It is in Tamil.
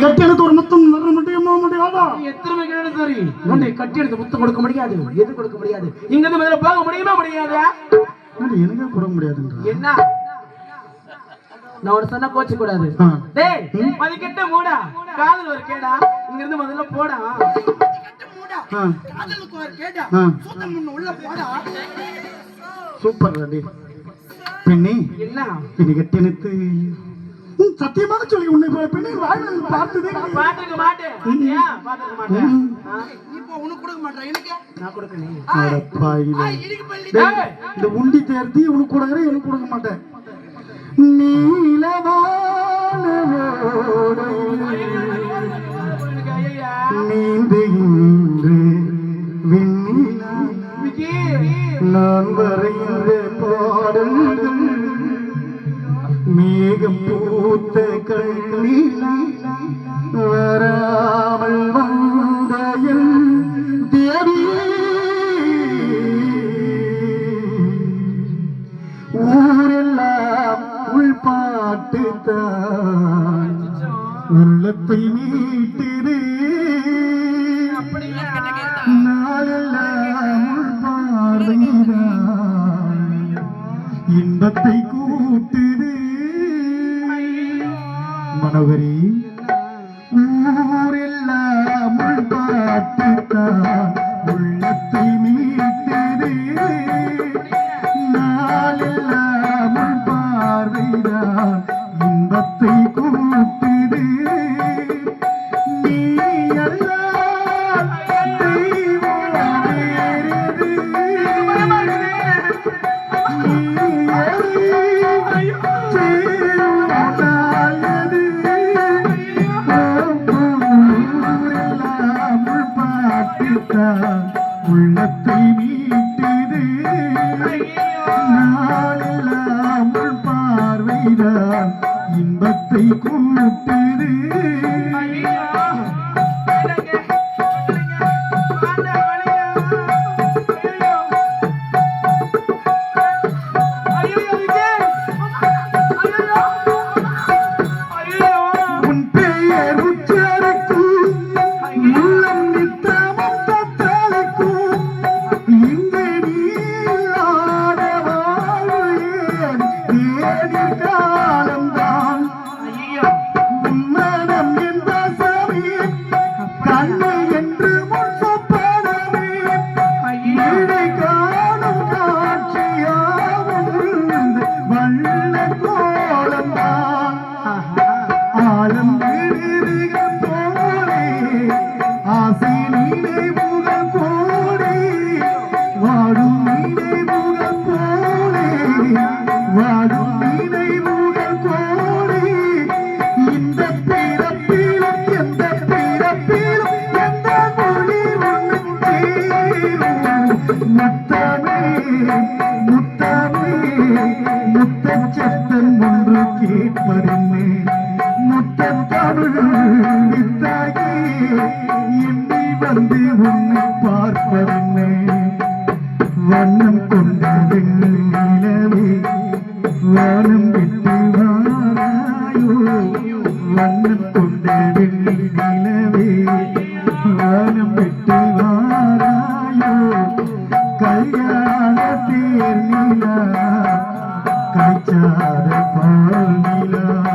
கட்டி எடுத்து ஒரு முத்தம் வர முடியுமா முடியாதா? எத்தனை கேடு சரி உன்னை கட்டி எடுத்து முத்தம் கொடுக்க முடியாது, எது கொடுக்க முடியாது. இங்க இருந்து முதல்ல போக முடியுமா முடியாதா? எனக்கு கொடுக்க முடியாதுன்ற என்ன நான் ஒரு சொன்ன கோச்சு கூடாது. டேய் மதிக்கட்ட மூடா, காதல் ஒரு கேடா, இங்க இருந்து முதல்ல போடா. காதலுக்கு ஒரு கேடா, சூத்தம் முன்ன உள்ள போடா. சூப்பர் ரெடி பெண்ணே. என்ன இனி கட்டி எடுத்து சத்தியமாக சொல்லி உன்னை பெண்ணை வாழ்நாள் பார்த்ததே பாத்துக்க மாட்டேன். ஏன் பாத்துக்க மாட்டேன்? இப்போ உனக்கு கொடுக்க மாட்டேன், எனக்கு நான் கொடுக்கணும். இந்த உண்டி தேர்த்தி உனக்கு கொடுக்குறேன், எனக்கு கொடுக்க மாட்டேன். நீலவான நீந்துகின்ற விண்ணிலா நான் வரைந்த பாடல்கள் மேகம் பூத்த கண்ணீலா வராமல் வந்த என் தேவி ஊரெல்லாம் உள்பாட்டுத்தான் உள்ளத்தை மீட்டுது நாளெல்லாம் உள்பார்வைதான் இன்பத்தை கூட்டுது மனோகரி ஊரெல்லாம் உள்பாட்டுத்தான் உள்ளத்தை மீட்டுது நாளெல்லாம் உள்பார்வைதான் இன்பத்தை கூட்டுது நீ எல்லாம் தெய்வம் வேறது நீ சேருவது ஊரெல்லாம் உள்பாட்டுத்தான் உள்ளத்தை மீட்டுது நாளெல்லாம் உள்பார்வைதான் இன்பத்தை கூட்டுது உன் பெயர் உச்சரிக்கும் உள்ளம் நித்தமும் தத்தளிக்கும் இங்கு நீ ஆட வாழ்வேன் ஏடி காலம்தான் உன்மனம் என்ற சமி கண்ணை என்று முன் சொப்பனமே இடை காணும் காட்சியாவும் வண்ண கோலம்தான் ஆலம் விடுதிகள் போலே ஆசை நினைவுகள் போலே வாடும் நினைவுகள் போலே வாடும் நினைவுகள் போலே இந்த பிறப்பிலும் எந்த பிறப்பிலும் எந்த மொழி ஒன்று சேரும் முத்தமே முத்தமே முத்தச்சத்தன் ஒன்று கேட்பதென்னே முத்தம் தமிழ் வித்தாகி எண்ணி வந்து உன்னை பார்ப்பதென்னே வண்ணம் கொண்ட வெண்ணிலவே வானம் விட்டு வாராயோ வண்ணம் கொண்ட வெண்ணிலவே வானம் விட்டு வாராயோ கல்யாண தேர் நிலா காய்ச்சாத பால் நிலா